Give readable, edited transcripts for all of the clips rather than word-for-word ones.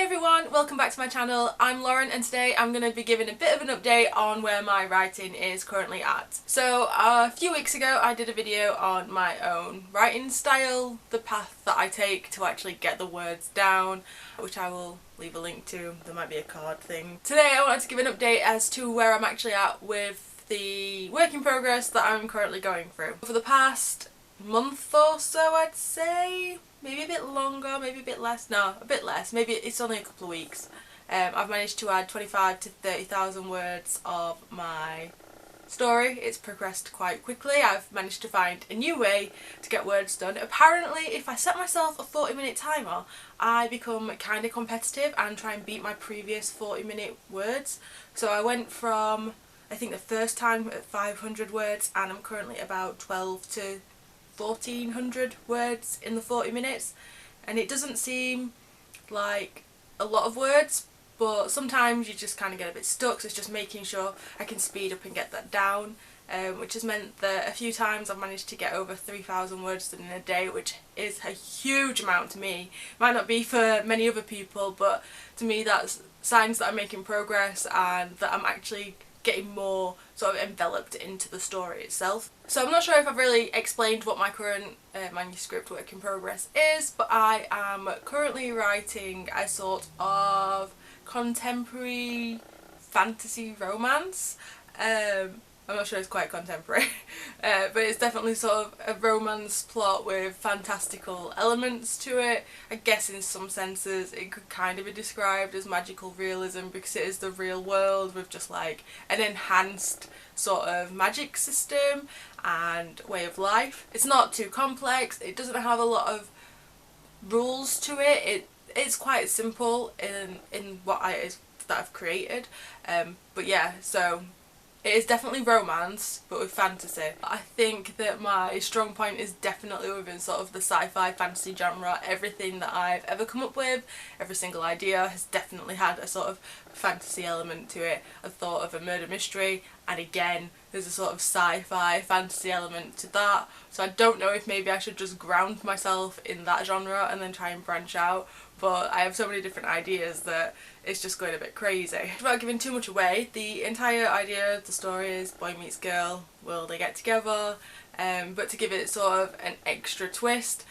everyone, welcome back to my channel. I'm Lauren and today I'm going to be giving a bit of an update on where my writing is currently at. So a few weeks ago I did a video on my own writing style, the path that I take to actually get the words down, which I will leave a link to. There might be a card thing. Today I wanted to give an update as to where I'm actually at with the work in progress that I'm currently going through. For the past month or so, I'd say, maybe a bit longer, maybe a bit less, no, a bit less, maybe it's only a couple of weeks. I've managed to add 25 to 30,000 words of my story. It's progressed quite quickly. I've managed to find a new way to get words done. Apparently if I set myself a 40-minute timer, I become kind of competitive and try and beat my previous 40-minute words. So I went from, I think the first time at 500 words, and I'm currently about 12 to 1400 words in the 40 minutes, and it doesn't seem like a lot of words, but sometimes you just kind of get a bit stuck, so it's just making sure I can speed up and get that down, which has meant that a few times I've managed to get over 3,000 words done in a day, which is a huge amount to me. Might not be for many other people, but to me that's signs that I'm making progress and that I'm actually getting more sort of enveloped into the story itself. So I'm not sure if I've really explained what my current manuscript work in progress is, but I am currently writing a sort of contemporary fantasy romance. I'm not sure it's quite contemporary, but it's definitely sort of a romance plot with fantastical elements to it. I guess in some senses it could kind of be described as magical realism because it is the real world with just like an enhanced sort of magic system and way of life. It's not too complex, it doesn't have a lot of rules to it, it's quite simple in what that I've created, but yeah, so it is definitely romance, but with fantasy. I think that my strong point is definitely within sort of the sci-fi fantasy genre. Everything that I've ever come up with, every single idea has definitely had a sort of fantasy element to it. I thought of a murder mystery, and again there's a sort of sci-fi fantasy element to that. So I don't know if maybe I should just ground myself in that genre and then try and branch out, but I have so many different ideas that it's just going a bit crazy. Without giving too much away, the entire idea of the story is boy meets girl, will they get together? But to give it sort of an extra twist,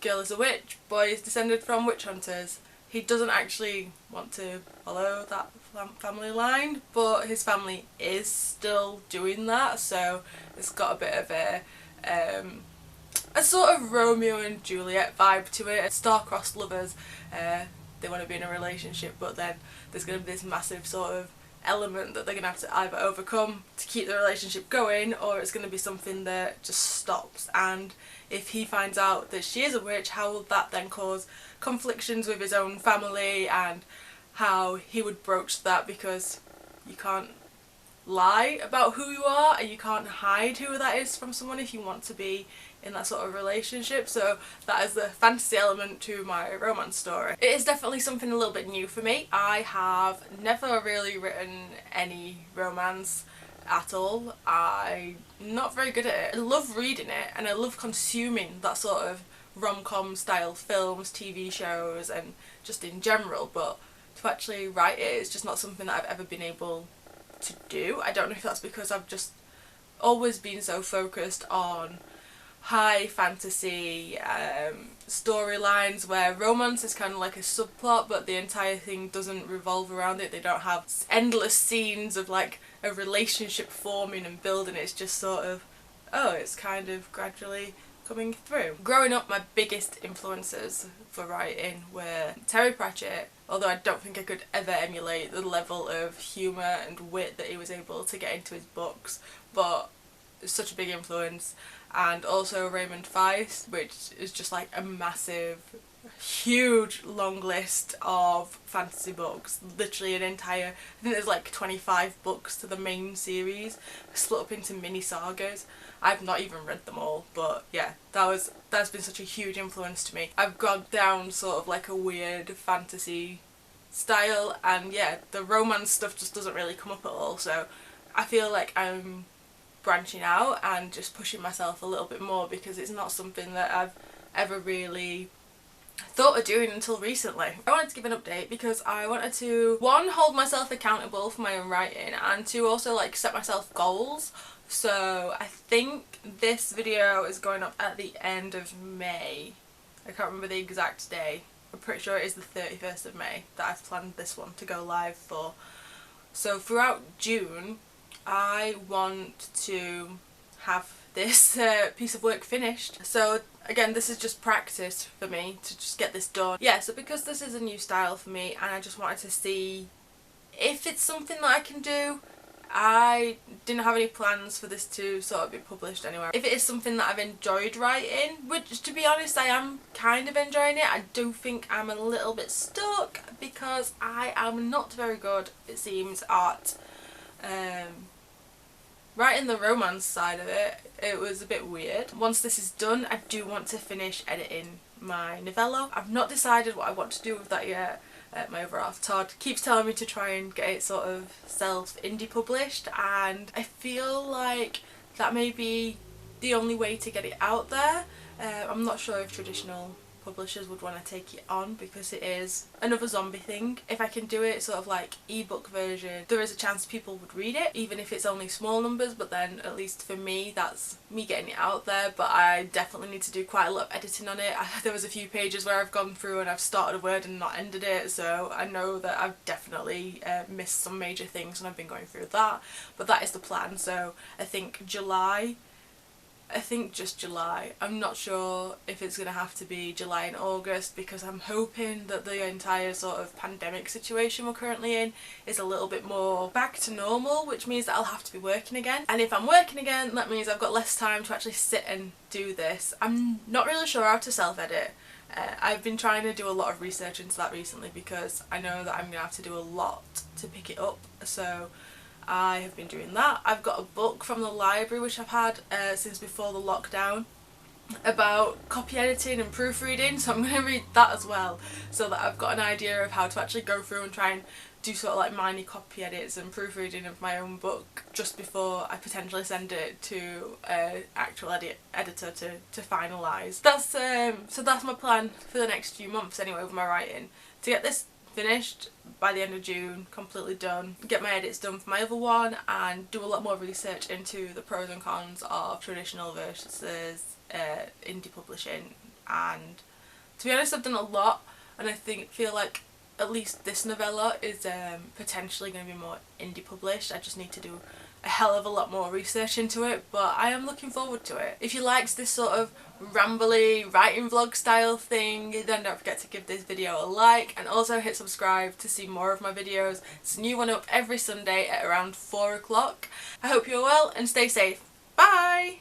girl is a witch, boy is descended from witch hunters. He doesn't actually want to follow that family line, but his family is still doing that, so it's got a bit of a sort of Romeo and Juliet vibe to it. Star-crossed lovers, they want to be in a relationship, but then there's going to be this massive sort of element that they're going to have to either overcome to keep the relationship going, or it's going to be something that just stops. And if he finds out that she is a witch, how will that then cause conflictions with his own family, and how he would broach that, because you can't lie about who you are and you can't hide who that is from someone if you want to be in that sort of relationship. So that is the fantasy element to my romance story. It is definitely something a little bit new for me. I have never really written any romance at all. I'm not very good at it. I love reading it and I love consuming that sort of rom-com style films, TV shows, and just in general, but to actually write it is just not something that I've ever been able to do. I don't know if that's because I've just always been so focused on high fantasy storylines where romance is kind of like a subplot, but the entire thing doesn't revolve around it. They don't have endless scenes of like a relationship forming and building. It's just sort of, oh, it's kind of gradually coming through. Growing up, my biggest influences for writing were Terry Pratchett, although I don't think I could ever emulate the level of humour and wit that he was able to get into his books, but it's such a big influence. And also Raymond Feist, which is just like a massive, huge long list of fantasy books, literally an entire, I think there's like 25 books to the main series, split up into mini sagas. I've not even read them all, but yeah, that's been such a huge influence to me. I've gone down sort of like a weird fantasy style, and yeah, the romance stuff just doesn't really come up at all, so I feel like I'm branching out and just pushing myself a little bit more because it's not something that I've ever really thought of doing until recently. I wanted to give an update because I wanted to, one, hold myself accountable for my own writing, and two, also like set myself goals. So I think this video is going up at the end of May. I can't remember the exact day. I'm pretty sure it is the 31st of May that I've planned this one to go live for. So throughout June I want to have this piece of work finished. So again, this is just practice for me to just get this done. Yeah, so because this is a new style for me and I just wanted to see if it's something that I can do. I didn't have any plans for this to sort of be published anywhere. If it is something that I've enjoyed writing, which to be honest I am kind of enjoying it, I do think I'm a little bit stuck because I am not very good, it seems, at writing the romance side of it. It was a bit weird. Once this is done, I do want to finish editing my novella. I've not decided what I want to do with that yet. My other half, Todd, keeps telling me to try and get it sort of self-indie published, and I feel like that may be the only way to get it out there. I'm not sure if traditional publishers would want to take it on because it is another zombie thing. If I can do it sort of like ebook version, there is a chance people would read it, even if it's only small numbers, but then at least for me that's me getting it out there. But I definitely need to do quite a lot of editing on it. There was a few pages where I've gone through and I've started a word and not ended it, so I know that I've definitely missed some major things and I've been going through that, but that is the plan. So I think just July. I'm not sure if it's going to have to be July and August because I'm hoping that the entire sort of pandemic situation we're currently in is a little bit more back to normal, which means that I'll have to be working again. And if I'm working again, that means I've got less time to actually sit and do this. I'm not really sure how to self-edit. I've been trying to do a lot of research into that recently because I know that I'm going to have to do a lot to pick it up. So I have been doing that. I've got a book from the library which I've had since before the lockdown about copy editing and proofreading, so I'm going to read that as well so that I've got an idea of how to actually go through and try and do sort of like minor copy edits and proofreading of my own book just before I potentially send it to an actual editor to finalise. So that's my plan for the next few months anyway with my writing, to get this finished by the end of June, completely done, get my edits done for my other one, and do a lot more research into the pros and cons of traditional versus indie publishing. And to be honest, I've done a lot, and I feel like at least this novella is potentially going to be more indie published. I just need to do a hell of a lot more research into it, but I am looking forward to it. If you liked this sort of rambly writing vlog style thing, then don't forget to give this video a like and also hit subscribe to see more of my videos. It's a new one up every Sunday at around 4 o'clock. I hope you're well and stay safe. Bye!